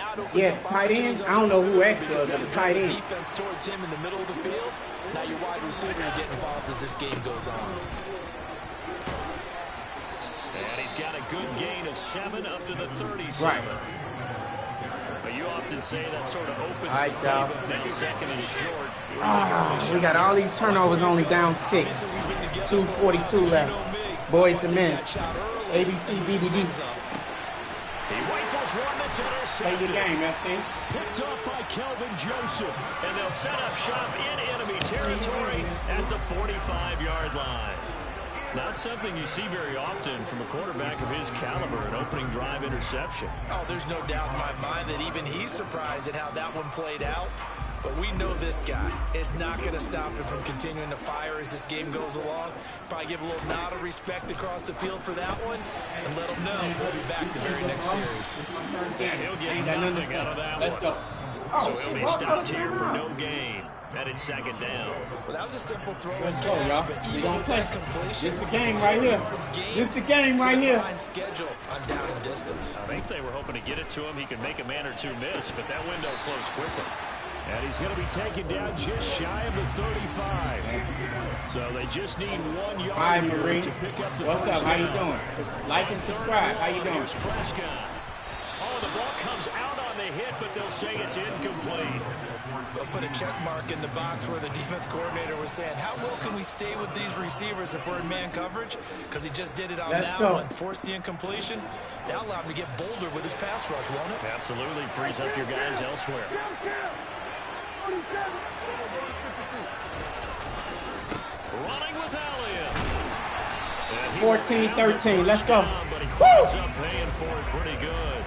Now it opens Yeah, up tight end. I don't know who X was, but the tight end. Defense towards him in the middle of the field. Now your wide receiver will get involved as this game goes on. And he's got a good gain of 7 up to the 37. Right. But you often say that sort of opens all right, y'all. now second and short. We got all these turnovers, only down 6. 2:42 left. Boys to men. ABC, BDD. He rifles one that's intercepted. Play the game, FC. Picked up by Kelvin Joseph. And they'll set up shop in enemy territory at the 45-yard line. Not something you see very often from a quarterback of his caliber, an opening drive interception. Oh, there's no doubt in my mind that even he's surprised at how that one played out. But we know this guy is not going to stop him from continuing to fire as this game goes along. Probably give a little nod of respect across the field for that one and let him know he'll be back the very next series. And he'll get nothing out of that one. Let's go. So he'll be stopped here for no gain. That is second down. Well, that was a simple throw. Let's go, y'all. We don't play. This the game right here. This the game right here. Schedule on down and distance. I think they were hoping to get it to him. He could make a man or two miss, but that window closed quickly. And he's going to be taken down just shy of the 35. So they just need 1 yard Hi, here Marie. to pick up the What's first up? How you down. doing? Like and subscribe. How you doing? Here's Prescott. Oh, the ball comes out on the hit, but they'll say it's incomplete. They'll put a check mark in the box where the defense coordinator was saying, how well can we stay with these receivers if we're in man coverage? Because he just did it on that one. Force the incompletion. That'll allow him to get bolder with his pass rush, won't it? Absolutely. Frees up your guys elsewhere. Running with Elliott. 14-13. Let's go. But he winds up paying for it pretty good.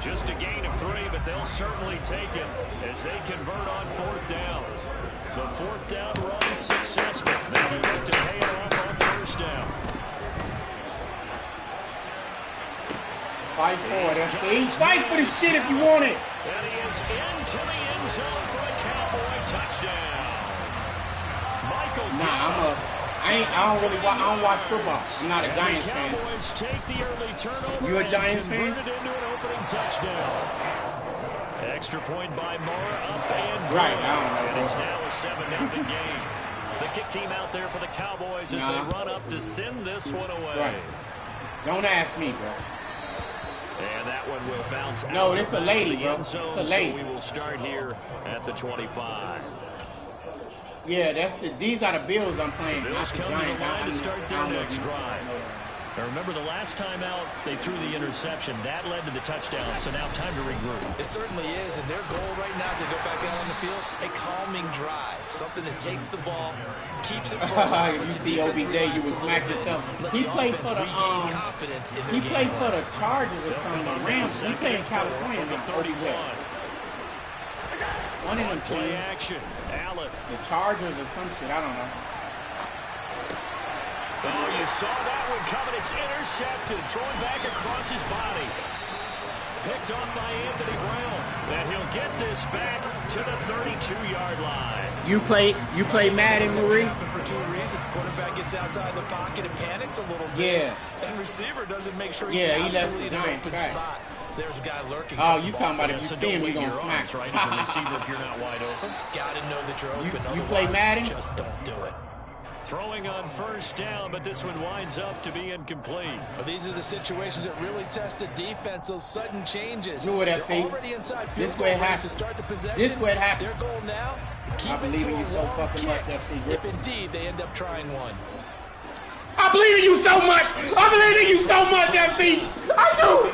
Just a gain of 3, but they'll certainly take it as they convert on 4th down. The 4th down run successful. Now they look to pay it off on 1st down. Fight for it, FC. Fight for the shit if you want it. And he is into the end zone for a Cowboy touchdown. Michael I don't watch football. I'm not a Giants fan. Cowboys take the early turnover. You a Giants fan? Converted into an opening touchdown. Extra point by Mara up and right. good. I don't know. And it's now a 7-0 game. The kick team out there for the Cowboys as they run up to send this one away. Right. Don't ask me, bro. And that one will bounce out. No, it's a lady, bro. It's a lady. So we will start here at the 25. Yeah, these are the Bills I'm playing. Bills come to the line to start their next drive. Now remember, the last time out, they threw the interception. That led to the touchdown, so now time to regroup. It certainly is, and their goal right now as they go back out on the field, a calming drive. Something that takes the ball, keeps it rolling. You see OBJ, you would smack yourself. He played for the Chargers or something, the Rams. He played in California with 31. One of them Play teams. action. Allen. The Chargers or some shit, I don't know. Oh, you saw that one coming. It's intercepted. Throwing back across his body. Picked off by Anthony Brown. And he'll get this back to the 32-yard line. You play Madden, Marie? For 2 reasons. Quarterback gets outside the pocket and panics a little bit. Yeah. And receiver doesn't make sure he's He absolutely left in an Giants open spot. So there's a guy lurking. Oh, you talking about if you see him, you're going to smack. Right, as a receiver if you're not wide open. Gotta know that you're open. You play Madden? Just don't do it. Throwing on 1st down, but this one winds up to be incomplete. Well, these are the situations that really test a defense, those sudden changes. Do it, FC. Already inside field This way it happens. to start the possession. This way it happens. Their goal now, keep I believe it to in you a so long fucking much, kick, FC. if indeed they end up trying one. I believe in you so much. I believe in you so much, FC. I do.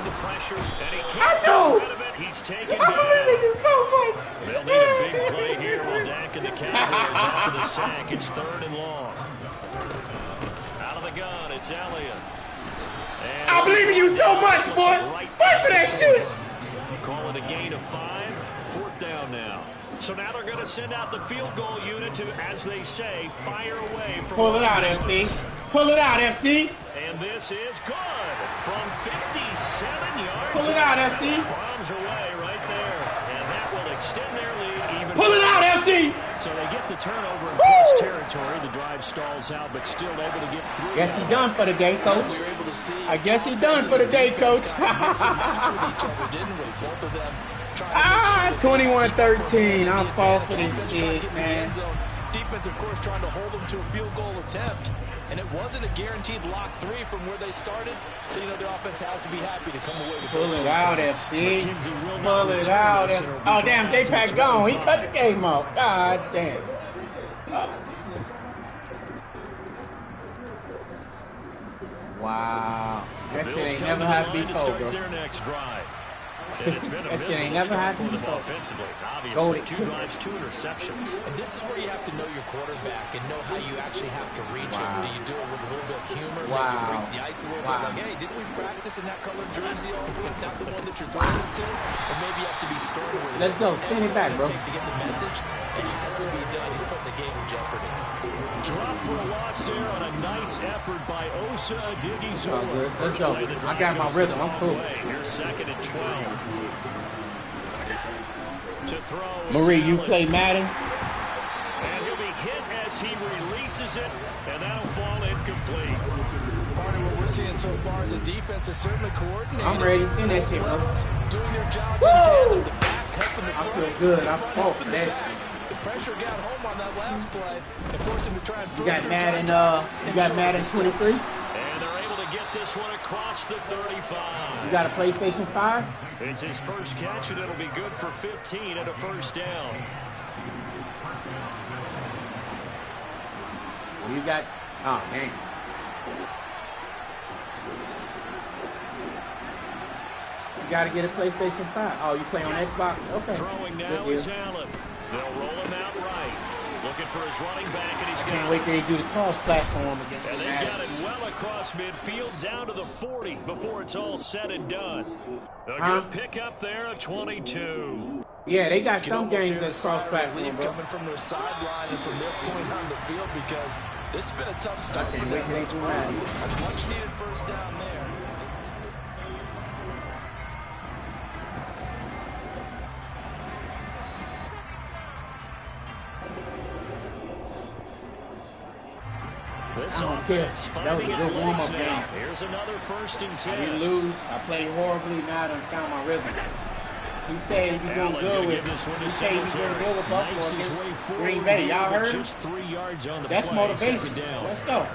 I do. He's taken I believe in you so much. They'll need a big play here. Will Dak and the Cowboys after the sack. It's 3rd and long. Out of the gun, it's Elliott. And I believe in you so much, boy. Fight for that shit. Call it a gain of 5. 4th down now. So now they're going to send out the field goal unit to, as they say, fire away. From Pull it out, FC. Pull it out, FC. And this is good from 57 yards. Pull it out, FC. Bombs away right there. And that will extend their lead even. Pull it out, FC. So they get the turnover in plus territory. The drive stalls out, but still able to get through. Guess he done for the day, coach. We were able to see. I guess he done for the day, coach. Both of them Ah, 21-13. I'm fall for this shit, man. Defense, of course, trying to hold them to a field goal attempt. And it wasn't a guaranteed lock 3 from where they started. So, you know, their offense has to be happy to come away with Pull this. it out, FC. Pull it out. Oh, damn, J-Pack gone. He cut the game off. God damn. Wow. That shit ain't never happened before, bro. And it's been a that shit ain't never happened before. Offensively, obviously, 2 drives, 2 interceptions. And this is where you have to know your quarterback and know how you actually have to reach him. Do you do it with a little bit of humor? Maybe break the ice a little bit? Like, hey, didn't we practice in that colored jersey all week? Not the one that you're throwing to? Or maybe you have to be stern with it. Let's go. Send it back, bro. To get the message, it has to be done. He's putting the game in jeopardy. Drop for a loss there on a nice effort by Osa Adigizua. Oh, good. Let's go. I got my rhythm. I'm cool. Here's 2nd and 12. To throw. Marie, you play Madden? And he'll be hit as he releases it, and that'll fall incomplete. Part of what we're seeing so far is a defense is certainly coordinated. I'm ready to send that shit, bro. Doing their jobs in tandem. The back helping the I feel good. I fought for that shit. The pressure got home on that last play and forced him to try and You got Madden, you got Madden 23? And they're able to get this one across the 35. You got a PlayStation 5? It's his first catch, and it'll be good for 15 and a first down. You got, oh, dang. You got to get a PlayStation 5. Oh, you play on Xbox? Okay. Throwing now is Allen. They'll roll him out right. Looking for his running back, and he's got Can't wait till they do the cross-platform again. And they got it well across midfield, down to the 40 before it's all said and done. A good pickup there, a 22. Yeah, they got some games that's cross-platform, bro. Coming from their sideline and from their point on the field because this has been a tough start for them. A much-needed first down there. This I don't care. That was a good warm-up game. Here's another 1st and 10. I didn't lose. I played horribly. Now I done found my rhythm. He said he's doing good with. He said he's doing good with Buffalo against Green Bay. Y'all heard? Just 3 yards on the That's play. motivation. Let's go.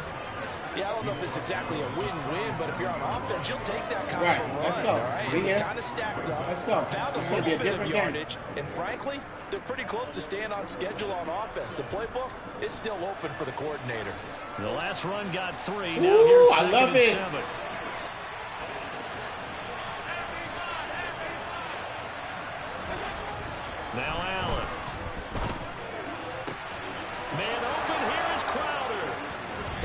Yeah, I don't know if it's exactly a win-win, but if you're on offense, you'll take that kind Right. of a run. Let's go. All right? Be It's here. kind of stacked up. Let's go. Found It's a going to be a little bit of different game. yardage, and frankly, they're pretty close to staying on schedule on offense. The playbook is still open for the coordinator. The last run got 3. Now Ooh, here's I 2nd love and it. 7. Now Allen. Man open, here is Crowder.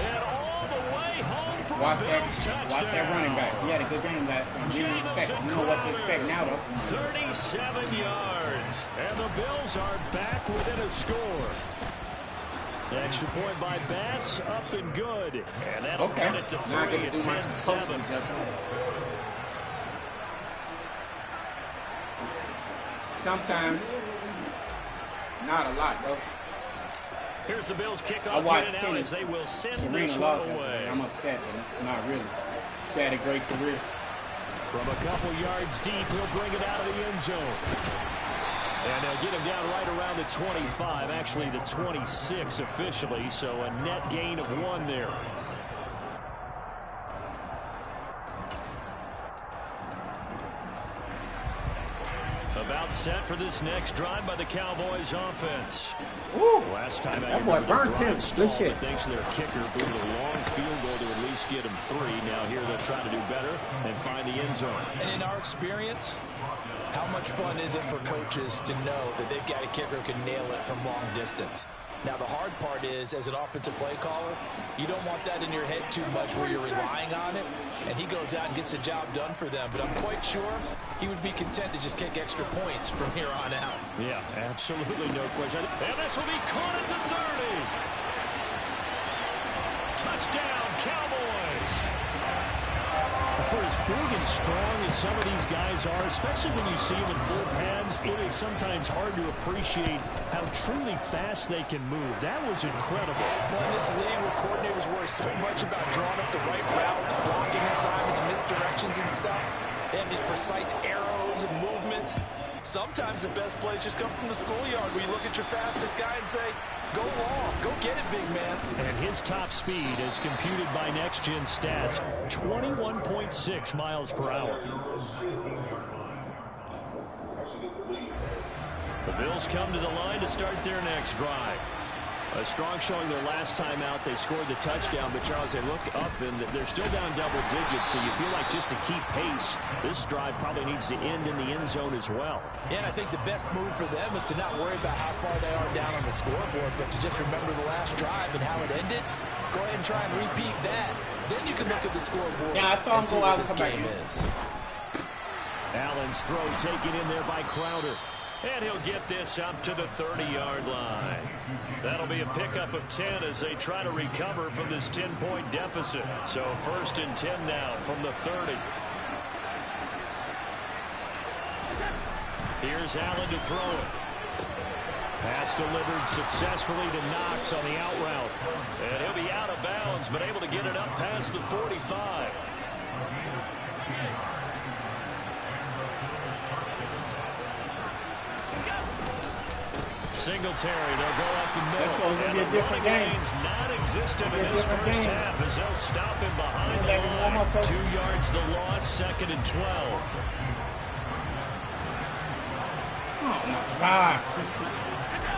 And all the way home from Watch a Bills touchdown. that running back. He had a good game last time. You know what to expect now, though. 37 yards. And the Bills are back within a score. Extra point by Bass, up and good. And that'll cut it to 3 at 10-7. Sometimes, not a lot, though. Here's the Bills I kickoff watched in and out tennis. as they will send Serena this one lost away. yesterday. I'm upset, but not really. She had a great career. From a couple yards deep, he'll bring it out of the end zone. And they'll get him down right around the 25, actually the 26 officially, so a net gain of 1 there. About set for this next drive by the Cowboys offense. Ooh, Last time that boy burnt him. Good shit. Thanks to their kicker, booted a long field goal to at least get him 3. Now here they'll try to do better and find the end zone. And in our experience, how much fun is it for coaches to know that they've got a kicker who can nail it from long distance? Now, the hard part is, as an offensive play caller, you don't want that in your head too much where you're relying on it, and he goes out and gets the job done for them. But I'm quite sure he would be content to just kick extra points from here on out. Yeah, absolutely no question. And this will be caught at the 30. Touchdown, Cowboys. For as big and strong as some of these guys are, especially when you see them in full pads, it is sometimes hard to appreciate how truly fast they can move. That was incredible. Well, in this league where coordinators worry so much about drawing up the right routes, blocking assignments, misdirections and stuff, they have these precise arrows and movements. defense. Sometimes the best plays just come from the schoolyard where you look at your fastest guy and say, go long, go get it, big man. And his top speed, as computed by Next Gen Stats, 21.6 miles per hour. The Bills come to the line to start their next drive. A strong showing their last time out. They scored the touchdown, but Charles, they look up and they're still down double digits, so you feel like just to keep pace, this drive probably needs to end in the end zone as well. Yeah, and I think the best move for them is to not worry about how far they are down on the scoreboard, but to just remember the last drive and how it ended. Go ahead and try and repeat that. Then you can look at the scoreboard. Yeah, I saw him go out and this come back game in. is. Allen's throw taken in there by Crowder. And he'll get this up to the 30-yard line. That'll be a pickup of 10 as they try to recover from this 10-point deficit. So 1st and 10 now from the 30. Here's Allen to throw it. Pass delivered successfully to Knox on the out route. And he'll be out of bounds, but able to get it up past the 45. Singletary, they'll go up the middle. And the running game's non-existent in this first half as they'll stop him behind the line. 2 yards the loss, 2nd and 12. Oh, my God.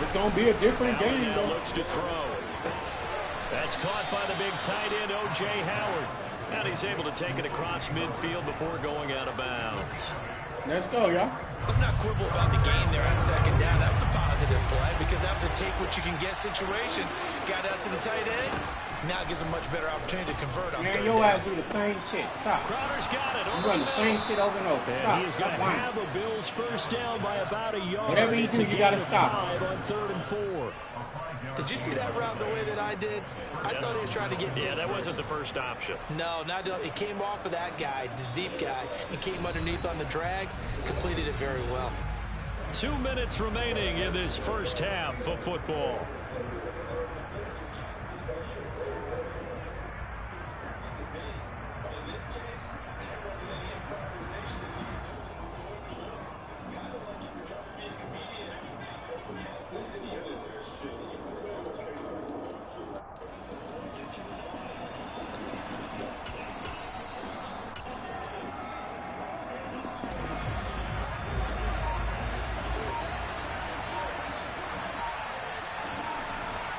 It's going to be a different game, though. Looks to throw. That's caught by the big tight end, O.J. Howard. And he's able to take it across midfield before going out of bounds. Let's go, y'all. Let's not quibble about the gain there on 2nd down. That was a positive play because that was a take-what-you-can-get situation. Got out to the tight end. Now it gives a much better opportunity to convert on 3rd down. Your ass do the same shit. Stop. Crowder's got it. You run the same shit over and over. Stop. And he is going to have a Bills first down by about a yard. Whatever you do, you got to stop. 5 on 3rd and 4. Did you see that route the way that I did? I thought he was trying to get deep. Yeah, that wasn't the first option. No, not it came off of that guy, the deep guy, and came underneath on the drag. Completed it very well. 2 minutes remaining in this first half of football.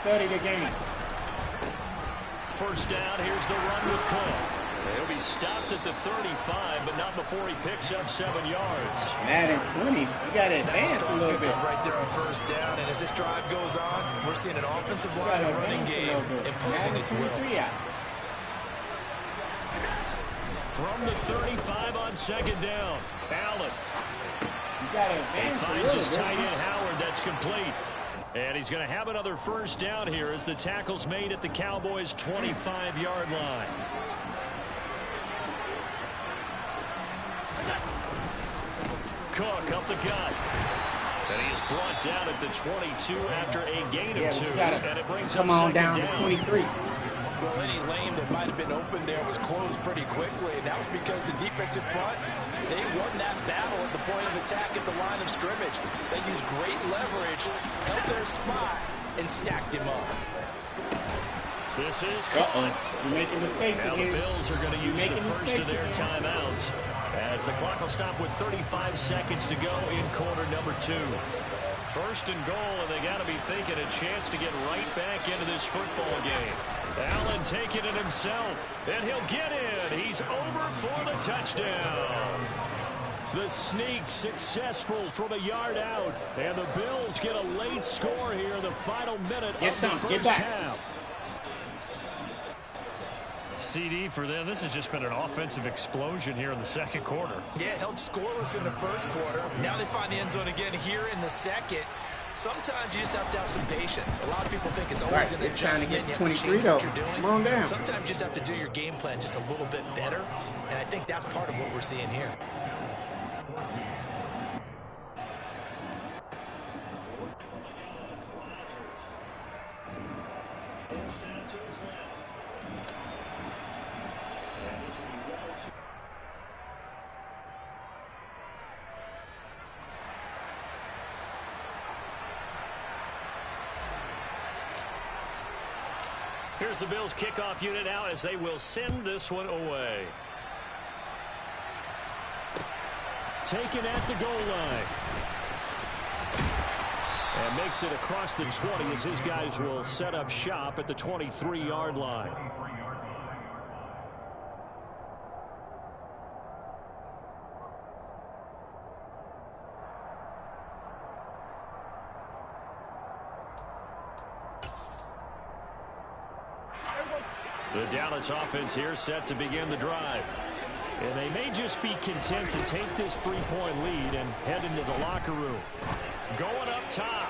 Study the game. First down, here's the run with Cook. He'll be stopped at the 35, but not before he picks up 7 yards. Madden 20, you got to advance a little bit. Right there on 1st down, and as this drive goes on, we're seeing an offensive line and running game imposing its will. From the 35 on 2nd down, Allen. You got to advance a little bit. Finds his tight end Howard, that's complete. And he's going to have another first down here as the tackle's made at the Cowboys' 25-yard line. Cook up the gut. And he is brought down at the 22 after a gain of 2. And it brings him on down down to 23. Well, any lane that might have been open there was closed pretty quickly, and that was because the defensive front, they won that battle at the point of attack at the line of scrimmage. They used great leverage, held their spot, and stacked him up. This is caught. You're making mistakes now again. The Bills are going to use the first of their timeouts as the clock will stop with 35 seconds to go in quarter number 2. 1st and goal, and they got to be thinking a chance to get right back into this football game. Allen taking it himself, and he'll get in. He's over for the touchdown. The sneak successful from a yard out, and the Bills get a late score here in the final minute of the first half. CD for them. This has just been an offensive explosion here in the 2nd quarter. Yeah, held scoreless in the 1st quarter. Now they find the end zone again here in the 2nd. Sometimes you just have to have some patience. A lot of people think it's always an adjustment. Trying to get 23 though. What you're doing. Come on down. Sometimes you just have to do your game plan just a little bit better. And I think that's part of what we're seeing here. Here's the Bills kickoff unit out as they will send this one away. Taken at the goal line. And makes it across the 20 as his guys will set up shop at the 23-yard line. The Dallas offense here set to begin the drive. And they may just be content to take this 3-point lead and head into the locker room. Going up top.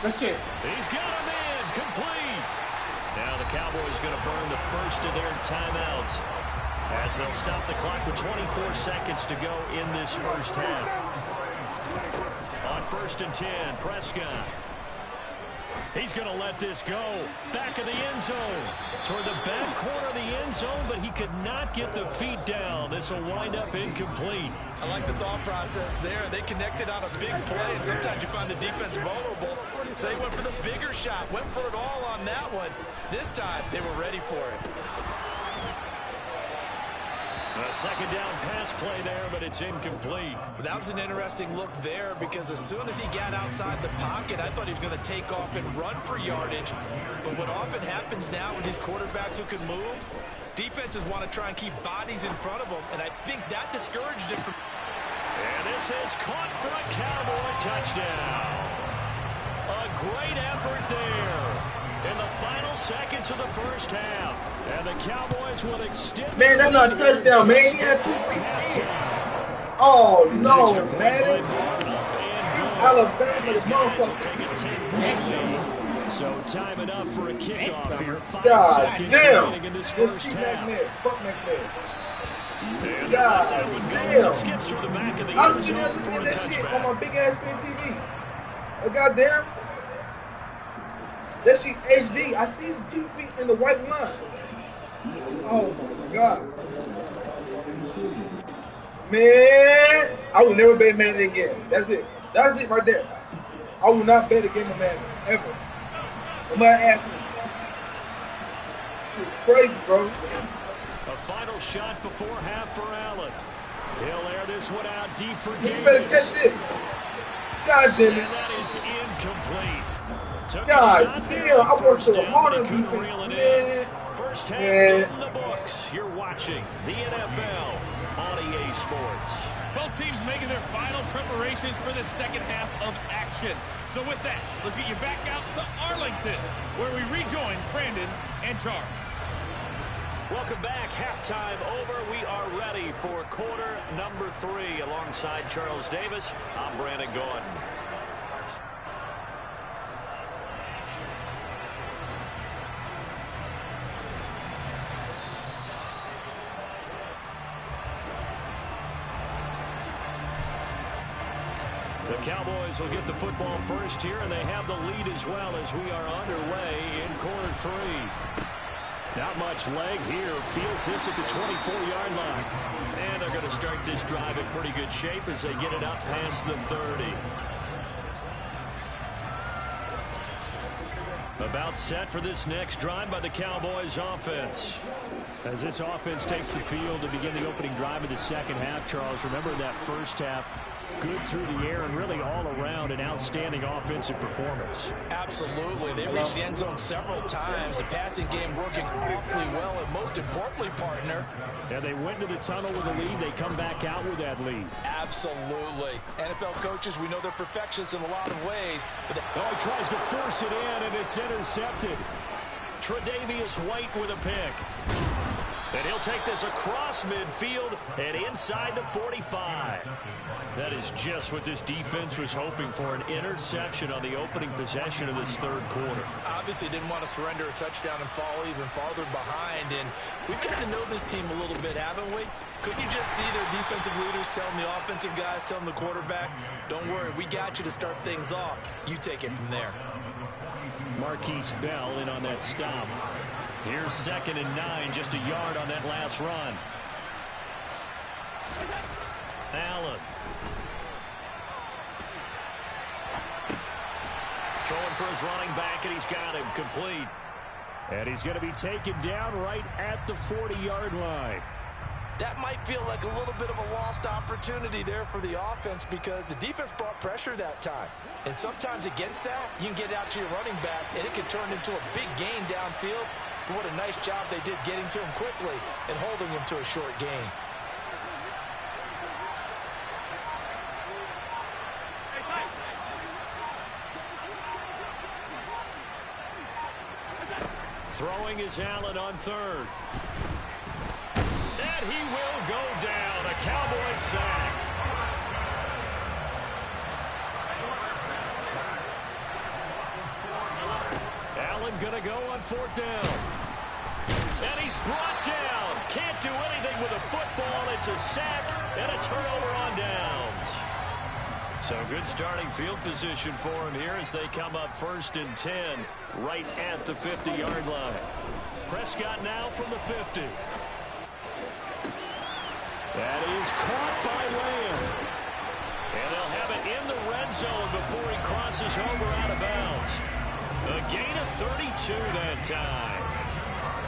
That's it. He's got him in. Complete. Now the Cowboys going to burn the first of their timeouts as they'll stop the clock with 24 seconds to go in this first half. On 1st and 10, Prescott. He's going to let this go. Back of the end zone. Toward the back corner of the end zone, but he could not get the feet down. This will wind up incomplete. I like the thought process there. They connected on a big play, and sometimes you find the defense vulnerable. So they went for the bigger shot, went for it all on that one. This time, they were ready for it. A second down pass play there, but it's incomplete. That was an interesting look there because as soon as he got outside the pocket, I thought he was going to take off and run for yardage. But what often happens now with these quarterbacks who can move, defenses want to try and keep bodies in front of them, and I think that discouraged him from... And this is caught for a Cowboy touchdown. A great effort there in the final seconds of the first half. And the Cowboys will extend... Man, that's not a touchdown, man. He had 2 feet in. Oh, no, man. Alabama, the motherfucker. So time it up for a kickoff here. 5 God seconds damn. remaining in this first half. Mack Med. Fuck Mack Med. And God that one damn. goes. It skips through the back of the I end was sitting zone there for looking a at that shit on touchback. my big-ass screen TV. Goddamn. That shit HD. I see the 2 feet in the white line. Oh, my God. Man, I will never bet Madden again. That's it. That's it right there. I will not bet again on Madden, ever. Nobody ask me. Shit crazy, bro. A final shot before half for Allen. He'll air this one out deep for You better Davis. catch this. God damn And it. that is incomplete. Took God a shot there damn, on I worked first so down, hard but on he couldn't defense, reel it man. in. First half Man. in the books. You're watching the NFL on EA Sports. Both teams making their final preparations for the second half of action. So with that, let's get you back out to Arlington, where we rejoin Brandon and Charles. Welcome back. Halftime over. We are ready for quarter number 3. Alongside Charles Davis, I'm Brandon Gordon. The Cowboys will get the football first here, and they have the lead as well as we are underway in quarter 3. Not much leg here. Fields this at the 24-yard line. And they're going to start this drive in pretty good shape as they get it up past the 30. About set for this next drive by the Cowboys offense. As this offense takes the field to begin the opening drive of the second half, Charles, remember that first half, good through the air and really all around an outstanding offensive performance. Absolutely. They reached the end zone several times. The passing game working awfully well, and most importantly, partner. And they went to the tunnel with a lead. They come back out with that lead. Absolutely. NFL coaches, we know they're perfectionists in a lot of ways. But he tries to force it in, and it's intercepted. Tre'Davious White with a pick. And he'll take this across midfield and inside the 45. That is just what this defense was hoping for, an interception on the opening possession of this third quarter. Obviously didn't want to surrender a touchdown and fall even farther behind. And we've got to know this team a little bit, haven't we? Couldn't you just see their defensive leaders telling the offensive guys, telling the quarterback, don't worry, we got you to start things off. You take it from there. Marquise Bell in on that stop. Here's 2nd and 9, just a yard on that last run. Allen. Throwing for his running back, and he's got him complete. And he's going to be taken down right at the 40-yard line. That might feel like a little bit of a lost opportunity there for the offense because the defense brought pressure that time. And sometimes against that, you can get out to your running back, and it can turn into a big gain downfield. But what a nice job they did getting to him quickly and holding him to a short gain. Throwing is Allen on third. And he will go down. A Cowboys sack. Allen going to go on fourth down. And he's brought down. Can't do anything with a football. It's a sack and a turnover on downs. So good starting field position for him here as they come up 1st and 10 right at the 50-yard line. Prescott now from the 50. That is caught by Lamb. And they'll have it in the red zone before he crosses over out of bounds. A gain of 32 that time.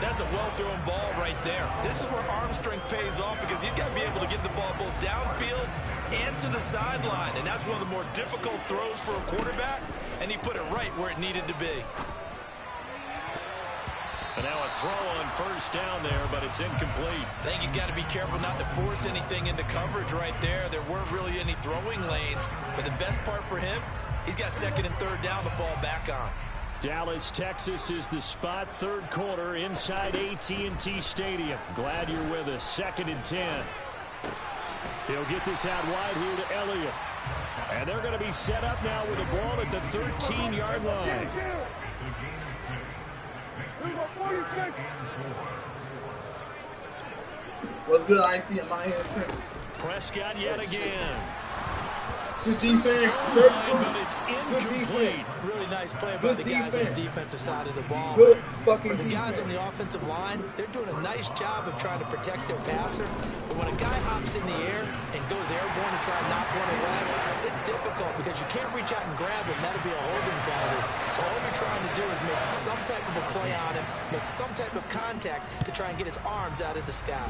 That's a well-thrown ball right there. This is where arm strength pays off because he's got to be able to get the ball both downfield and to the sideline. And that's one of the more difficult throws for a quarterback. And he put it right where it needed to be. And now a throw on first down there, but it's incomplete. I think he's got to be careful not to force anything into coverage right there. There weren't really any throwing lanes. But the best part for him, he's got 2nd and 3rd down to fall back on. Dallas, Texas is the spot, 3rd quarter inside AT&T Stadium. Glad you're with us. 2nd and 10. He'll get this out wide here to Elliott. And they're going to be set up now with the ball at the 13-yard line. What's good, IC in my hand, Texas? Prescott yet again. Good defense. But it's incomplete. Really nice play by the guys on the defensive side of the ball. Good But fucking for the guys defense. on the offensive line, they're doing a nice job of trying to protect their passer. But when a guy hops in the air and goes airborne to try and knock one away, it's difficult because you can't reach out and grab it, and that'll be a holding penalty. So all you're trying to do is make some type of a play on him, make some type of contact to try and get his arms out of the sky.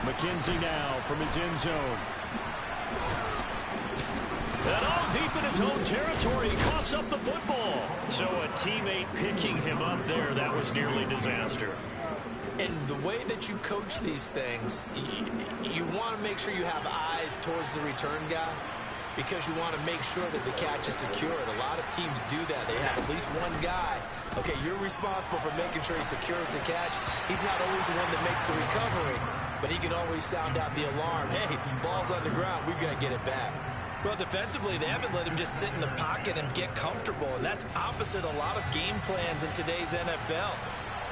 McKenzie now from his end zone. And all deep in his own territory, he coughs up the football. So a teammate picking him up there, that was nearly disaster. And the way that you coach these things, you want to make sure you have eyes towards the return guy because you want to make sure that the catch is secured. A lot of teams do that. They have at least one guy. Okay, you're responsible for making sure he secures the catch. He's not always the one that makes the recovery, but he can always sound out the alarm. Hey, ball's on the ground. We've got to get it back. Well, defensively, they haven't let him just sit in the pocket and get comfortable, and that's opposite a lot of game plans in today's NFL.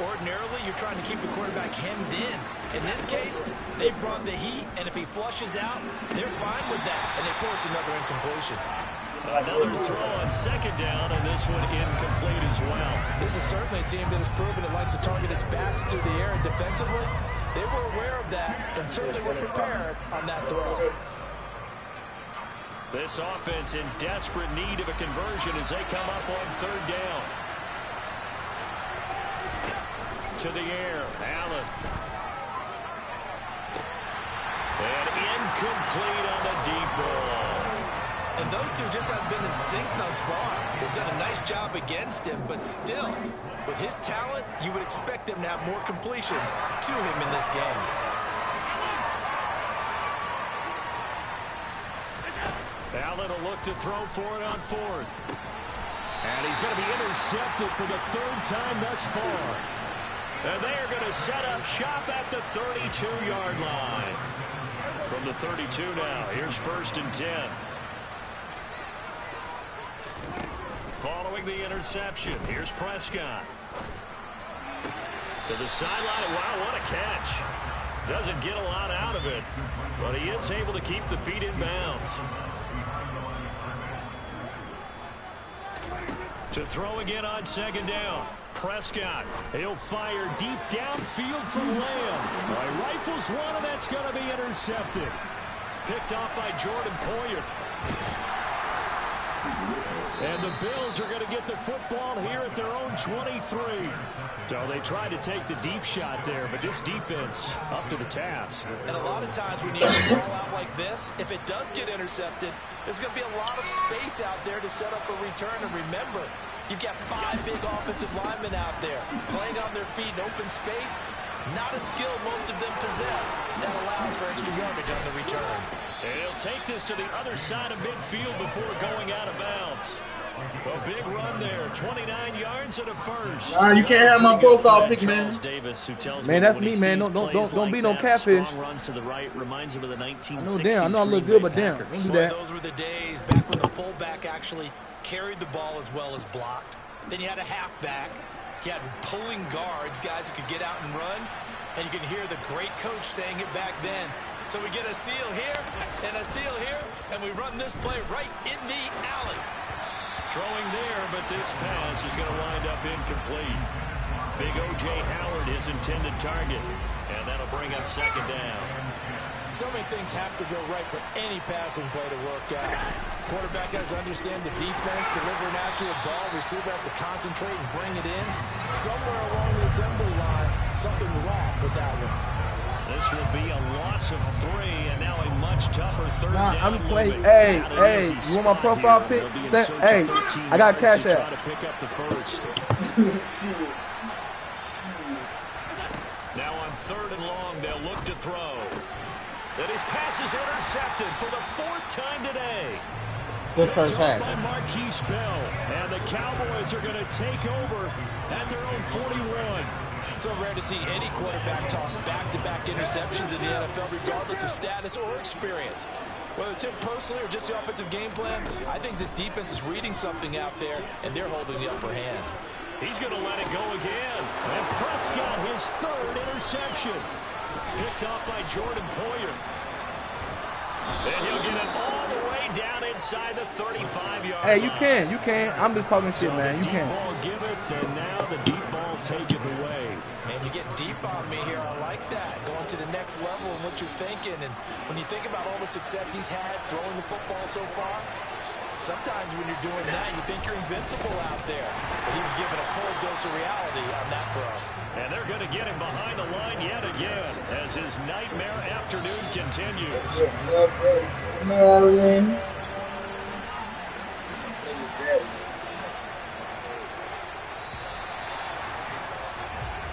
Ordinarily, you're trying to keep the quarterback hemmed in. In this case, they brought the heat, and if he flushes out, they're fine with that, and they force another incompletion. Another throw on 2nd down, and this one incomplete as well. This is certainly a team that has proven it likes to target its backs through the air, and defensively, they were aware of that and certainly were prepared on that throw. This offense in desperate need of a conversion as they come up on 3rd down. To the air, Allen. And incomplete on the deep ball. And those two just haven't been in sync thus far. They've done a nice job against him, but still, with his talent, you would expect them to have more completions to him in this game. Allen will look to throw for it on 4th. And he's going to be intercepted for the 3rd time thus far. And they are going to set up shop at the 32-yard line. From the 32 now, here's 1st and 10. Following the interception, here's Prescott. To the sideline. Wow, what a catch. Doesn't get a lot out of it, but he is able to keep the feet in bounds. To throw again on 2nd down. Prescott. He'll fire deep downfield from Lamb. He rifles one, and that's going to be intercepted. Picked off by Jordan Poyer. And the Bills are going to get the football here at their own 23. So they tried to take the deep shot there, but this defense up to the task. And a lot of times when you have the ball out like this, if it does get intercepted, there's going to be a lot of space out there to set up a return. And remember, you've got 5 big offensive linemen out there playing on their feet in open space. Not a skill most of them possess. That allows for extra yardage on the return. And he'll take this to the other side of midfield before going out of bounds. A big run there, 29 yards and a first. Nah, you can't have my profile pic, man. Davis, who tells man, that's me, man. Don't be no catfish. Runs to the right, reminds him of the 1960s. I know, damn. I know I look good, but damn, don't do that. Those were the days back when the fullback actually carried the ball as well as blocked. Then you had a halfback. You had pulling guards, guys who could get out and run. And you can hear the great coach saying it back then. So we get a seal here and a seal here, and we run this play right in the alley. Throwing there, but this pass is going to wind up incomplete. Big O.J. Howard, his intended target, and that'll bring up second down. So many things have to go right for any passing play to work out. Quarterback has to understand the defense, deliver an accurate ball. Receiver has to concentrate and bring it in. Somewhere along the assembly line, something was off with that one. This will be a loss of 3, and now a much tougher third nah, down. I'm playing. Hey, you want my profile pic? Hey, I got cash out. To pick up the first. Now on 3rd and long, they'll look to throw. And his pass is intercepted for the 4th time today. Good first half. By Marquise Bell, and the Cowboys are going to take over at their own 41. So rare to see any quarterback toss back-to-back interceptions in the NFL, regardless of status or experience. Whether it's him personally or just the offensive game plan, I think this defense is reading something out there, and they're holding the upper hand. He's going to let it go again. And Prescott, his 3rd interception. Picked off by Jordan Poyer. And he'll get it all the way down inside the 35-yard Hey, line. you can. I'm just talking shit, man. You can. The deep ball giveth, and now the deep ball taketh away. And you get deep on me here. I like that. Going to the next level and what you're thinking. And when you think about all the success he's had throwing the football so far, sometimes when you're doing that, you think you're invincible out there. But he was given a cold dose of reality on that throw. And they're going to get him behind the line yet again as his nightmare afternoon continues.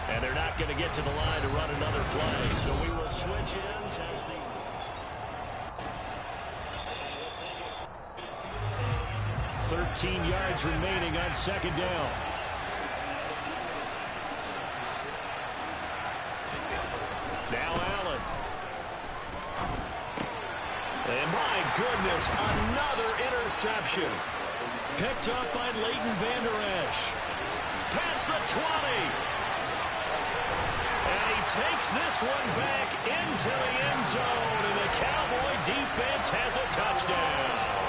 And they're not going to get to the line to run another play. So we will switch ends as the 13 yards remaining on 2nd down. Now Allen. And my goodness, another interception. Picked up by Leighton Vander Esch. Past the 20. And he takes this one back into the end zone. And the Cowboy defense has a touchdown.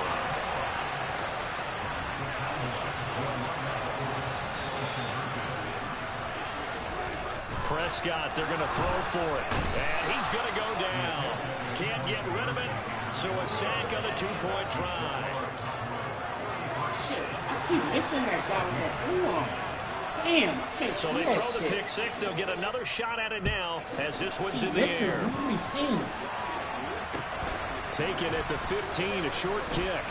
Prescott, they're going to throw for it. And he's going to go down. Can't get rid of it. So a sack on the 2-point try. Shit, I keep missing that guy with that blue on. Damn, I can't So see they that throw the shit. pick 6. They'll get another shot at it now as this one's in the Listen, air. I'm really seeing it. Taken at the 15, a short kick.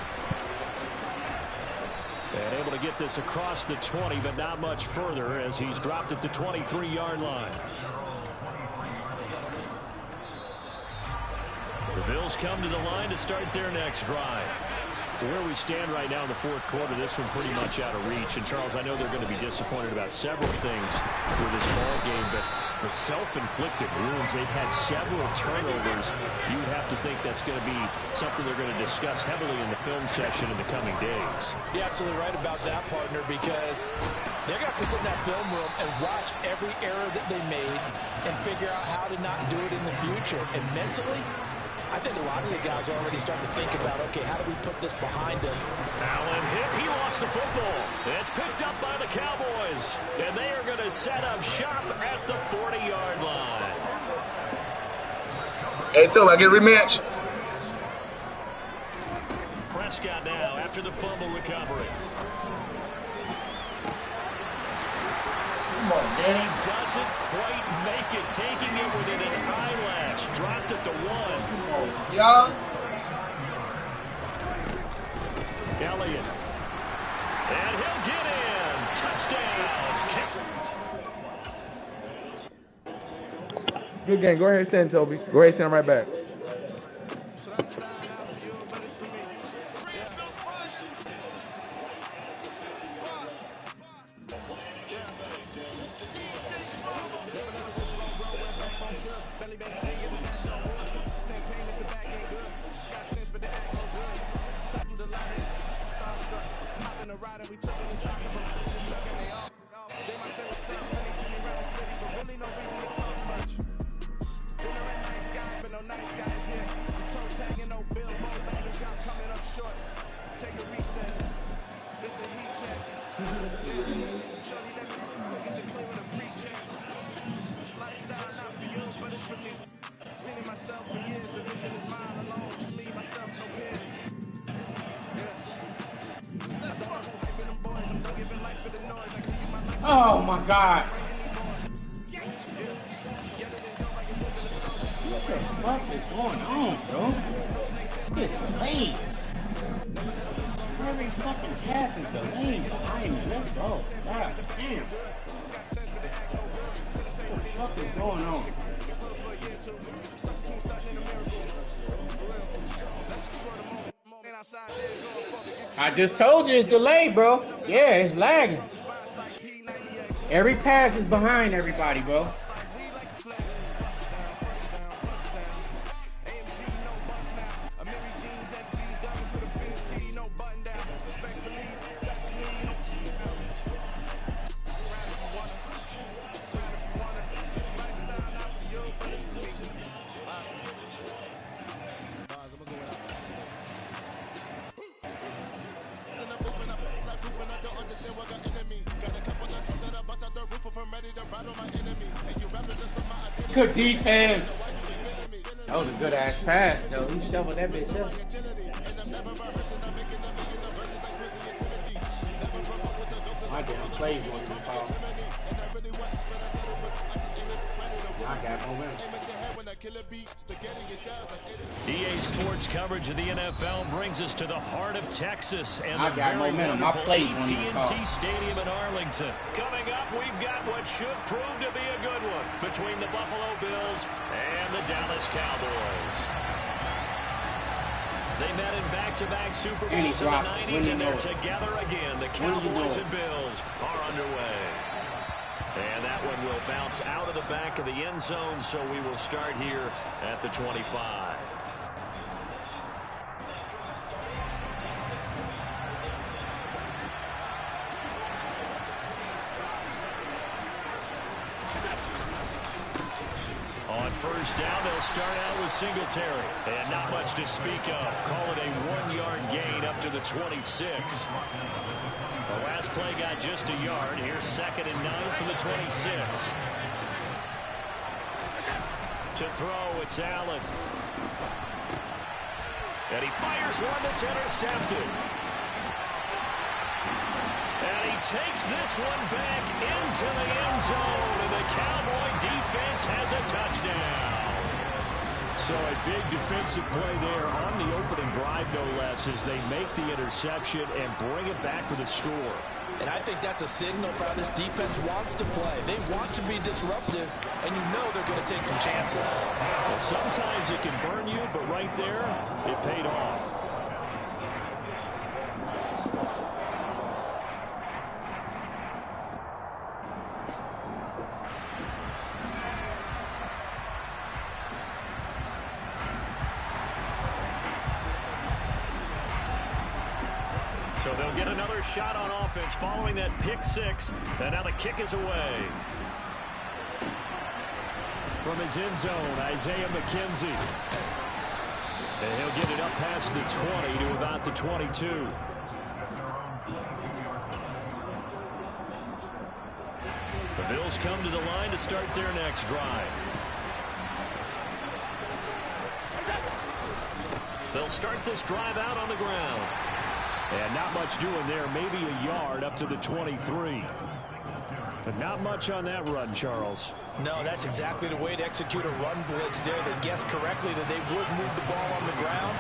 And able to get this across the 20, but not much further as he's dropped at the 23-yard line. The Bills come to the line to start their next drive. Where we stand right now in the 4th quarter, this one pretty much out of reach. And, Charles, I know they're going to be disappointed about several things with this ball game, but the self-inflicted wounds, they've had several turnovers. You would have to think that's going to be something they're going to discuss heavily in the film session in the coming days. You're absolutely right about that, partner, because they're going to have to sit in that film room and watch every error that they made and figure out how to not do it in the future. And mentally, I think a lot of the guys are already starting to think about, okay, how do we put this behind us? Allen hit. He lost the football. It's picked up by the Cowboys. And they are going to set up shop at the 40-yard line. Hey, tell me, I get a rematch. Prescott now after the fumble recovery. Come on, man. He doesn't quite make it, taking it within an eyelash. Dropped at the 1. Young. Elliott. And he'll get in. Touchdown. Good game. Go ahead and send Toby. Go ahead and send him right back. Oh my God. What the fuck is going on, bro? Shit's delayed. Every fucking pass is delayed behind me. Let's go. God damn. What the fuck is going on? I just told you it's delayed, bro. Yeah, it's lagging. Every pass is behind everybody, bro. Good defense. That was a good ass pass, though. He shoveled that bitch up. My damn plays wasn't gonna call. I got momentum. EA Sports coverage of the NFL brings us to the heart of Texas and I the got very momentum. My wonderful plays won't even AT&T call. Stadium in Arlington. Coming up, we've got what should prove to be a good one between the Buffalo Bills and the Dallas Cowboys. They met in back-to-back Super Bowls in the 90s, and they're together again. The Cowboys and Bills are underway. And that one will bounce out of the back of the end zone, so we will start here at the 25. On first down, they'll start out with Singletary. And not much to speak of. Call it a 1-yard gain up to the 26. The last play got just a yard. Here's 2nd and 9 for the 26. To throw, it's Allen. And he fires one that's intercepted. And he takes this one back into the end zone. And the Cowboy defense has a touchdown. So a big defensive play there on the opening drive, no less, as they make the interception and bring it back for the score. And I think that's a signal for how this defense wants to play. They want to be disruptive, and you know they're going to take some chances. Well, sometimes it can burn you, but right there, it paid off. So they'll get another shot on offense following that pick six. And now the kick is away. From his end zone, Isaiah McKenzie. And he'll get it up past the 20 to about the 22. The Bills come to the line to start their next drive. They'll start this drive out on the ground. And not much doing there. Maybe a yard up to the 23. But not much on that run, Charles. No, that's exactly the way to execute a run blitz there. They guessed correctly that they would move the ball on the ground,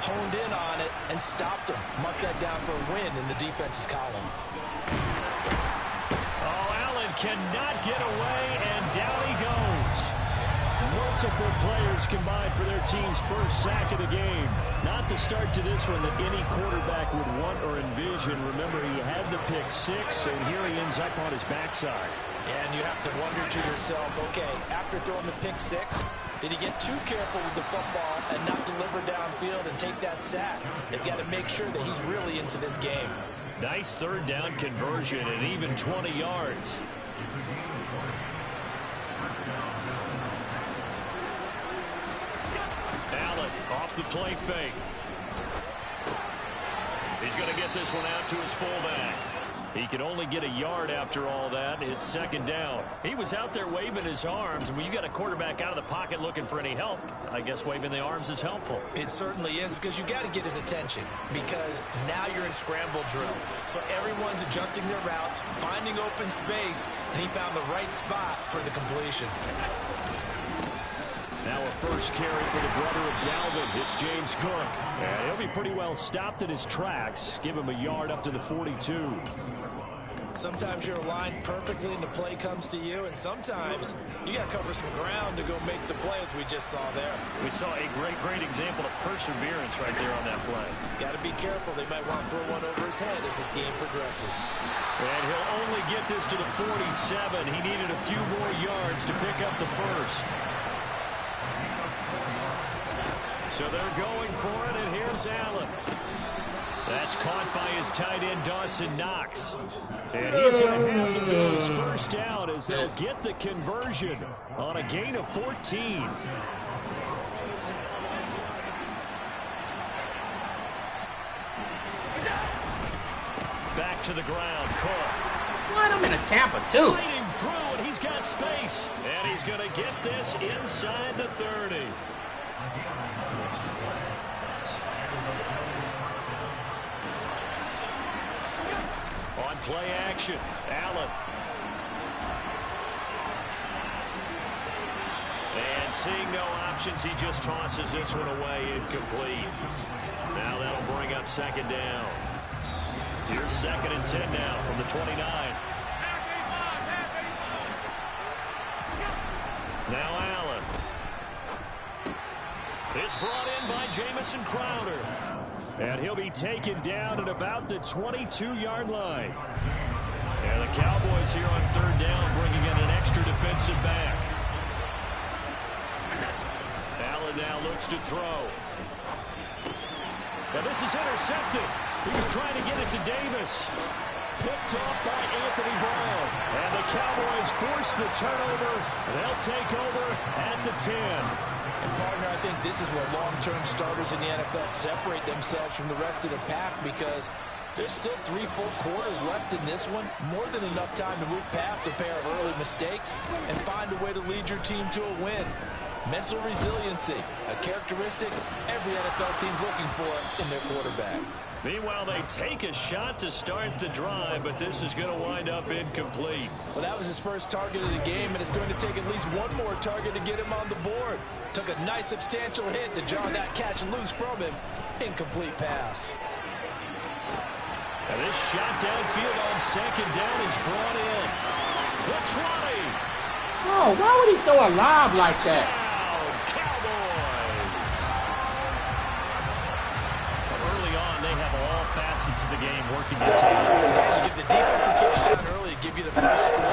honed in on it, and stopped them. Mark that down for a win in the defense's column. Oh, Allen cannot get away, and down he goes. Multiple players combined for their team's first sack of the game. Not the start to this one that any quarterback would want or envision. Remember, he had the pick 6, and here he ends up on his backside. And you have to wonder to yourself, okay, after throwing the pick 6, did he get too careful with the football and not deliver downfield and take that sack? They've got to make sure that he's really into this game. Nice third down conversion and even 20 yards. Allen off the play fake. He's going to get this one out to his fullback. He can only get a yard after all that. It's second down. He was out there waving his arms, and when you got a quarterback out of the pocket looking for any help, I guess waving the arms is helpful. It certainly is, because you got to get his attention, because now you're in scramble drill. So everyone's adjusting their routes, finding open space, and he found the right spot for the completion. Now a first carry for the brother of Dalvin. It's James Cook. And he'll be pretty well stopped in his tracks. Give him a yard up to the 42. Sometimes you're aligned perfectly and the play comes to you, and sometimes you got to cover some ground to go make the play, as we just saw there. We saw a great example of perseverance right there on that play. Got to be careful. They might want to throw one over his head as this game progresses. And he'll only get this to the 47. He needed a few more yards to pick up the first. So they're going for it, and here's Allen. That's caught by his tight end, Dawson Knox. And he's going to have the Bills first down as they'll get the conversion on a gain of 14. Back to the ground, Cook. What? I'm in a Tampa, too. Fighting through, and he's got space. And he's going to get this inside the 30. On play action, Allen. And seeing no options, he just tosses this one away, incomplete. Now that'll bring up second down. Here's 2nd and 10 now from the 29. Now Allen. It's brought in by Jamison Crowder. And he'll be taken down at about the 22-yard line. And the Cowboys here on third down bringing in an extra defensive back. Allen now looks to throw. And this is intercepted. He was trying to get it to Davis. Picked off by Anthony Brown. And the Cowboys force the turnover. They'll take over at the 10. And, partner, I think this is where long-term starters in the NFL separate themselves from the rest of the pack, because there's still 3 full quarters left in this one. More than enough time to move past a pair of early mistakes and find a way to lead your team to a win. Mental resiliency, a characteristic every NFL team's looking for in their quarterback. Meanwhile, they take a shot to start the drive, but this is going to wind up incomplete. Well, that was his first target of the game, and it's going to take at least one more target to get him on the board. Took a nice substantial hit to jar that catch loose from him. Incomplete pass. And this shot downfield on second down is brought in. The 20. Oh, why would he throw a lob like that? Facets of the game working your team. You give the defensive touchdown early, give you the first score,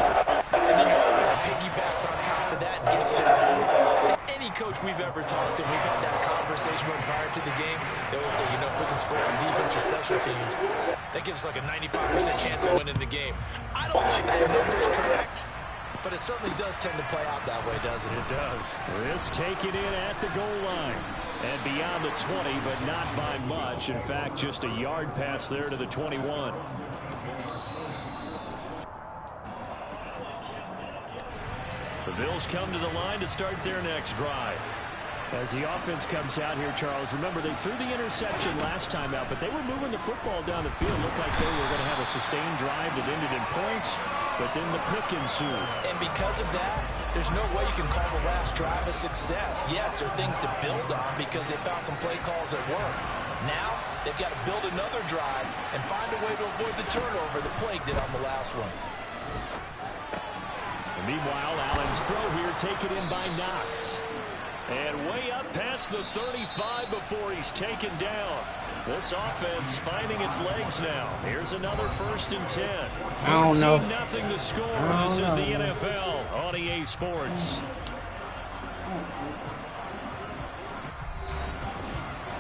and then your offense piggybacks on top of that and gets them home. Any coach we've ever talked to, we've had that conversation when prior to the game, they always say, you know, if we can score on defense or special teams, that gives us like a 95% chance of winning the game. I don't know if that number's correct, but it certainly does tend to play out that way, doesn't it? It does. This taken in at the goal line. And beyond the 20, but not by much. In fact, just a yard pass there to the 21. The Bills come to the line to start their next drive. As the offense comes out here, Charles, remember they threw the interception last time out, but they were moving the football down the field. Looked like they were going to have a sustained drive that ended in points, but then the pick ensued. And because of that, there's no way you can call the last drive a success. Yes, there are things to build on because they found some play calls that work. Now, they've got to build another drive and find a way to avoid the turnover the Plague did on the last one. And meanwhile, Allen's throw here taken in by Knox. And way up past the 35 before he's taken down. This offense finding its legs now. Here's another 1st and 10. I don't know. 14-0 the score. This is the NFL on EA Sports.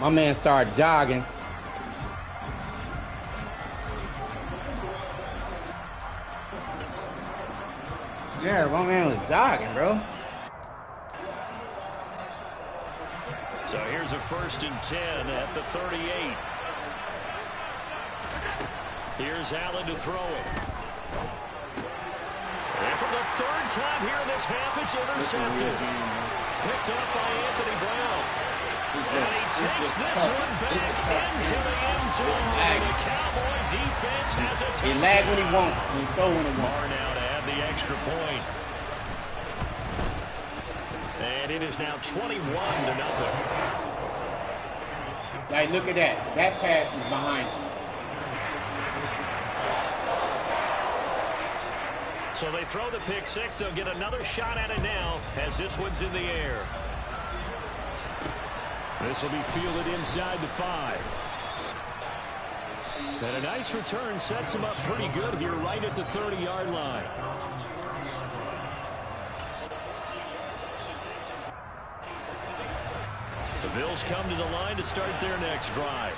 My man started jogging. Yeah, my man was jogging, bro. So here's a 1st and 10 at the 38. Here's Allen to throw it. And for the 3rd time here in this half, it's intercepted. Picked up by Anthony Brown. And he takes this one back into the end zone. The Cowboy defense has a touchdown. He lag when he won't. He throw when he won't. Barr now to add the extra point. And it is now 21-0. Like, look at that. That pass is behind him. So they throw the pick six. They'll get another shot at it now as this one's in the air. This will be fielded inside the 5. And a nice return sets him up pretty good here right at the 30-yard line. The Bills come to the line to start their next drive.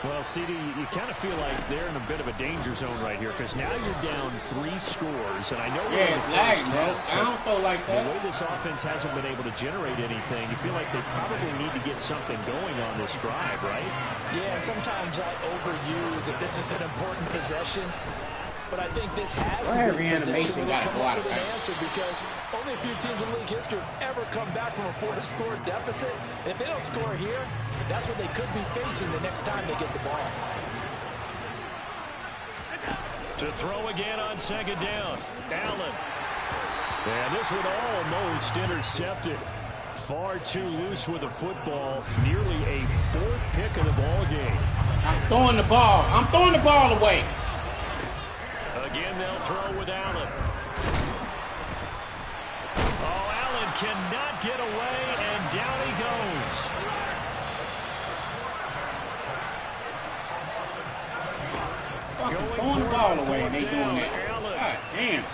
Well, CD, you kind of feel like they're in a bit of a danger zone right here because now you're down 3 scores, and I know we're in the first half, I don't feel like that. The way this offense hasn't been able to generate anything, you feel like they probably need to get something going on this drive, right? Yeah, sometimes I overuse if this is an important possession. But I think this has to be a possession where they come up with an answer because only a few teams in league history have ever come back from a 4-score deficit. And if they don't score here, that's what they could be facing the next time they get the ball. To throw again on 2nd down. Allen. And this one almost intercepted. Far too loose with the football. Nearly a 4th pick of the ball game. I'm throwing the ball. I'm throwing the ball away. Again, they'll throw with Allen. Oh, Allen cannot get away, and down he goes. Throwing the ball away, and they doing that. God damn.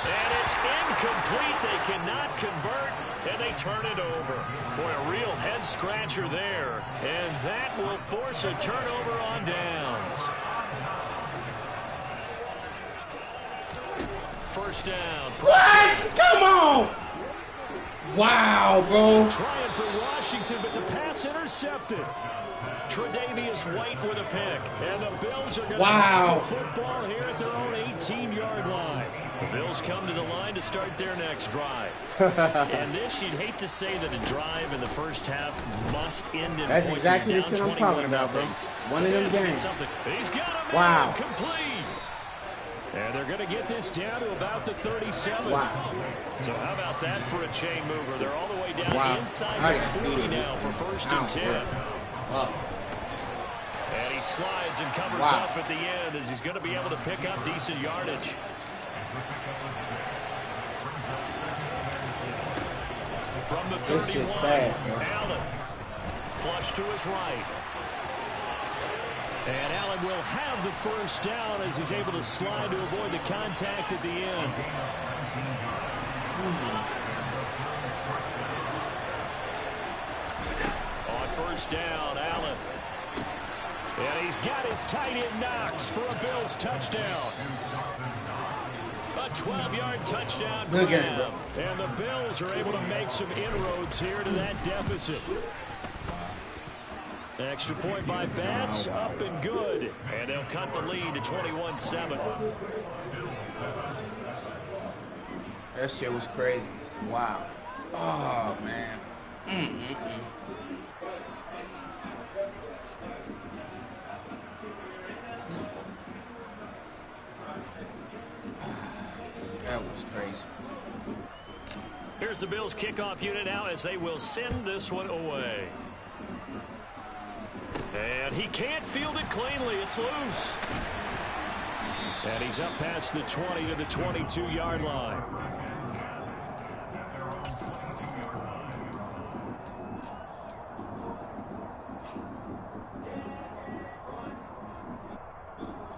And it's incomplete. They cannot convert, and they turn it over. Boy, a real head-scratcher there, and that will force a turnover on downs. 1st down. What? Come on! Wow, bro. Trying for Washington, but the pass intercepted. Tre'Davious White with a pick. And the Bills are going to have the football here at their own 18-yard line. The Bills come to the line to start their next drive. And this, you'd hate to say that a drive in the first half must end in That's point. exactly the shit I'm talking about, bro. One of them games. He's got a wow. Complete. And they're going to get this down to about the 37. Wow. So how about that for a chain mover? They're all the way down inside the 40 now for 1st and 10. Wow. And he slides and covers up at the end as he's going to be able to pick up decent yardage. From the 31, Allen. Flush to his right. And Allen will have the 1st down as he's able to slide to avoid the contact at the end. On 1st down, Allen. And he's got his tight end Knox for a Bills touchdown. A 12-yard touchdown grab. And the Bills are able to make some inroads here to that deficit. Extra point by Bass, up and good. And they'll cut the lead to 21-7. That shit was crazy. Wow. Oh, man. That was crazy. Here's the Bills kickoff unit now as they will send this one away. And he can't field it cleanly. It's loose. And he's up past the 20 to the 22-yard line.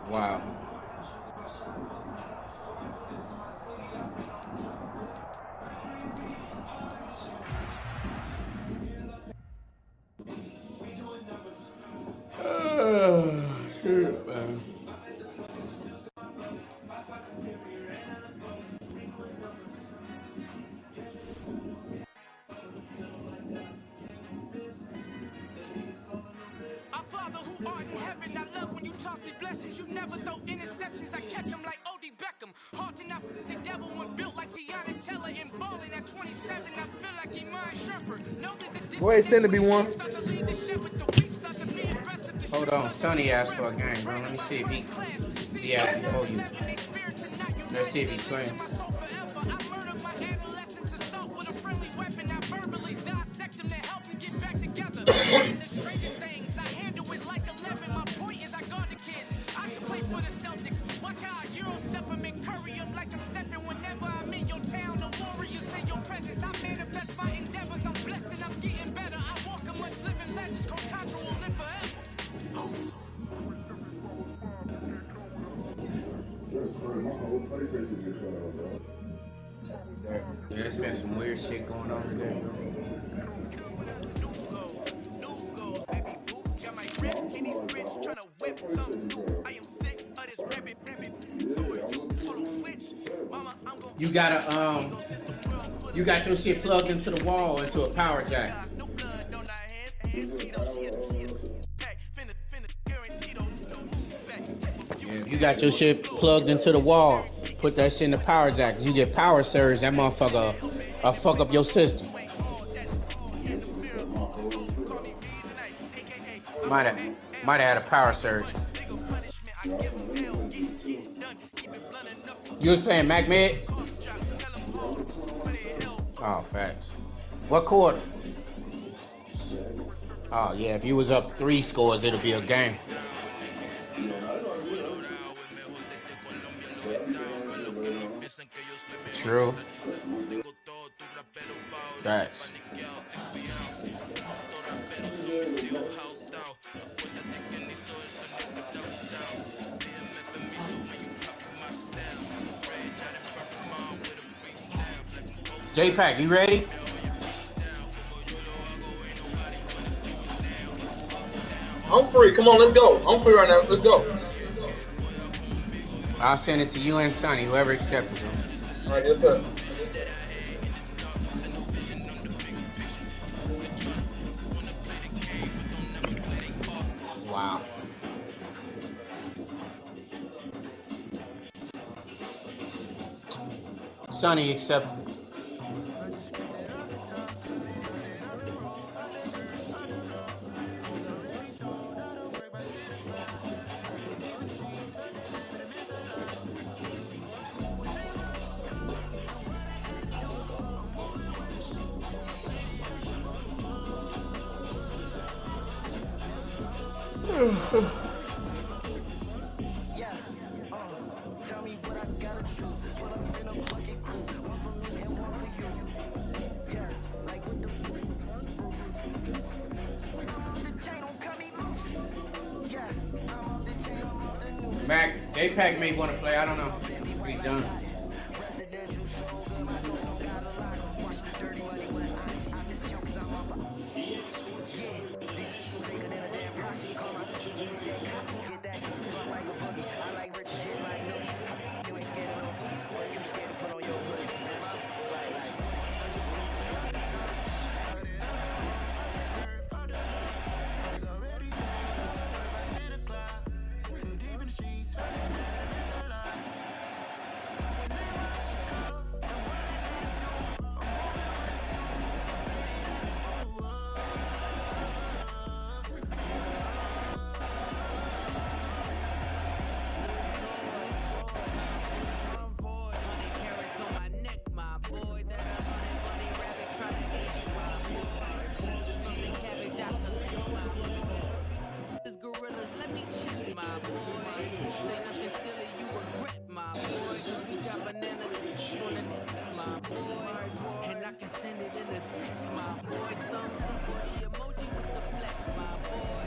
Wow. Shit, man. Our Father who art in heaven, I love when you toss me blessings. You never throw interceptions, I catch them like O.D. Beckham. Haunting up the devil when built like Tiana Teller and balling at 27. I feel like he mind Shepherd. No, there's a Go ahead, send it, B1. Hold on, Sonny asked for a game, bro. Let me see if he asked before you. Let's see if he's playing. There's been some weird shit going on today. You got your shit plugged into the wall into a power jack. If you got your shit plugged into the wall, put that shit in the power jack. You get power surge, that motherfucker fuck up your system. Might have had a power surge. You was playing Mack Med? Oh, facts. What quarter? Oh, yeah, if you was up 3 scores, it'll be a game. True. Facts. J-Pack, you ready? I'm free. Come on, let's go. I'm free right now. Let's go. I'll send it to you and Sonny, whoever accepted it. All right, yes, sir. Wow. Sonny accepted. Mac, J-Pack may want to play. I don't know. He's done. boy. Say nothing silly, you regret, my boy. Cause we got banana on it, my boy. And I can send it in a text, my boy. Thumbs up or the emoji with the flex, my boy.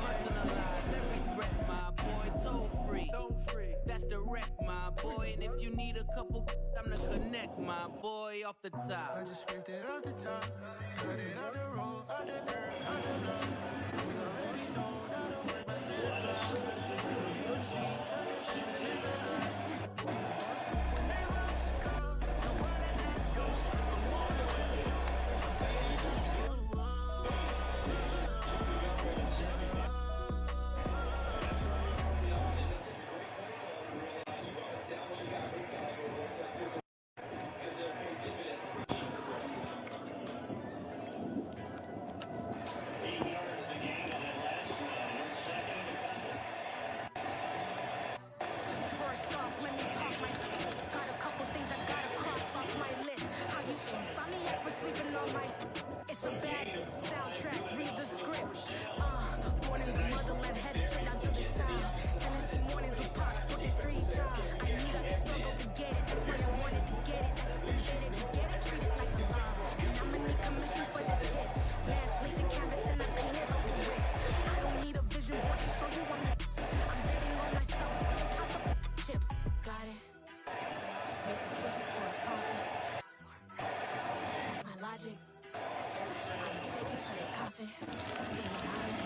Personalize every threat, my boy. Toll free. That's direct, my boy. And if you need a couple, I'm the connect, my boy. Off the top. I just scraped it off the top. Cut it out the road, out the earth, out the love. Things already sold, out of work, back to the block. So deep in the streets, felt that cheap and live it high. When they rush comes, nobody let go. I'm moving with you. First off, let me talk my got a couple things I gotta cross off my list. How you insomniac for sleeping on my it's a bad soundtrack, read the script. Born in the motherland, headed straight down to the south. Tennessee mornings with pops, working 3 jobs. I knew that the struggle to get it, that's why I wanted to get it. Like you get it, you get it, treat it like a law. And I'ma need commission for this hit. Last lead the canvas and I paint it over with. I don't need a vision board to show you I'm betting on myself. Chips, got it. Made some choices for a profit. That's my logic. I'ma take it to the coffin. Just being honest.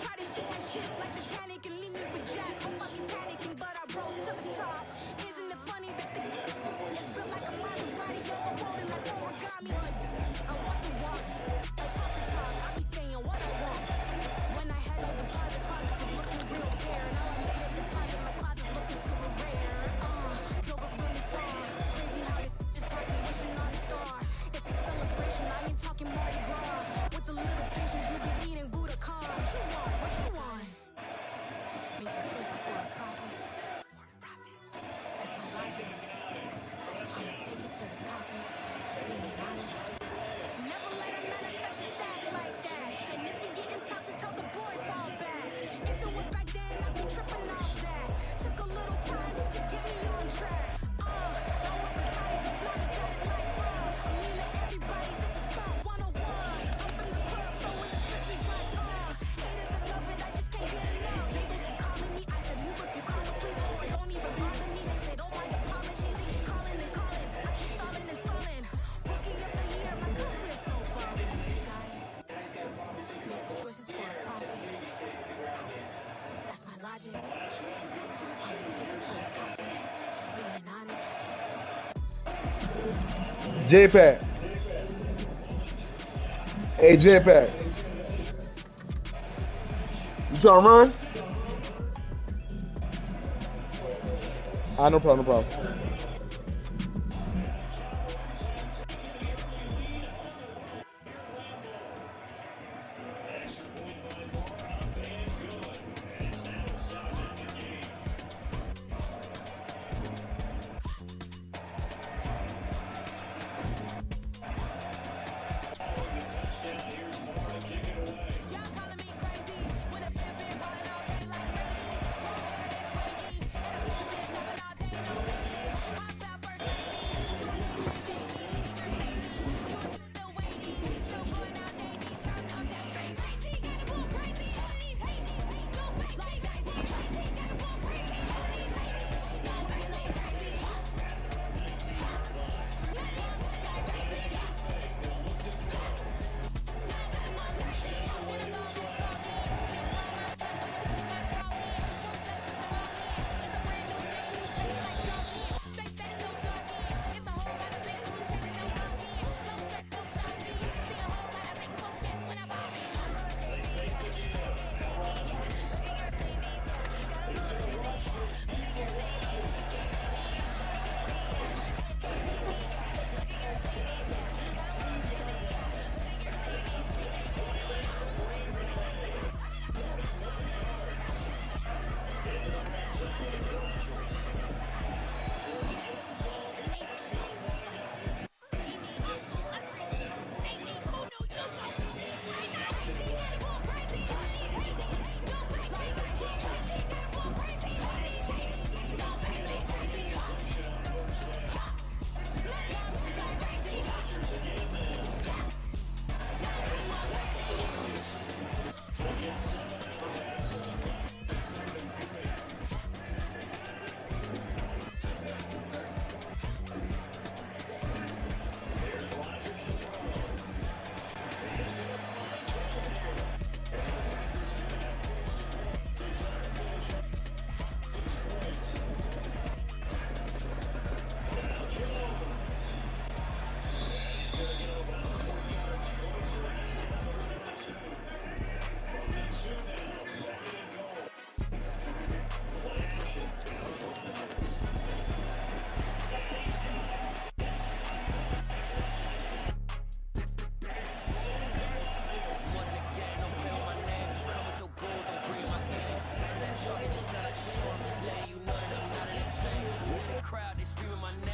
Try to see that shit like Titanic and leave me with Jack. Hope I be panicking, but I rose to the top. Isn't it funny that the it's built like a Maserati overfolding like origami? I walk the walk, I talk the talk. I be saying what I want. When I had no deposit, closet was looking real bare. Now I made a deposit, my closet's looking super rare. Drove it really far. Crazy how it just happened, wishing on a star. It's a celebration, I ain't talking Mardi Gras. With the little patience, you be eating Buddha car. What you want? What you want? Made some choices for a profit. That's my logic. I'ma take it to the coffin. Just being honest. Never let a manufacturer stack like that. And if you getting toxic, tell the boy fall back. If it was back then, I'd be tripping off that. Took a little time just to get me on track. I work with Scotty, the snotty got it like bruh. I mean to everybody, this is Stunt 101. Open the club, throwing the scripties like hate it or love it, I just can't get enough. Labels keep calling me, I said move if you call it, please. Or don't even bother me, they say don't mind apologies. They keep calling and calling, I keep stalling and stalling. Rookie of the year, my career's snowballing. Got it. Made some choices for a profit. That's my logic. I'ma take it to the coffin. Just being honest. J-Pack. Hey, J-Pack. You trying to run? No problem, no problem. like to show 'em this lane. You know that I'm not entertained. In the crowd, they screaming my name.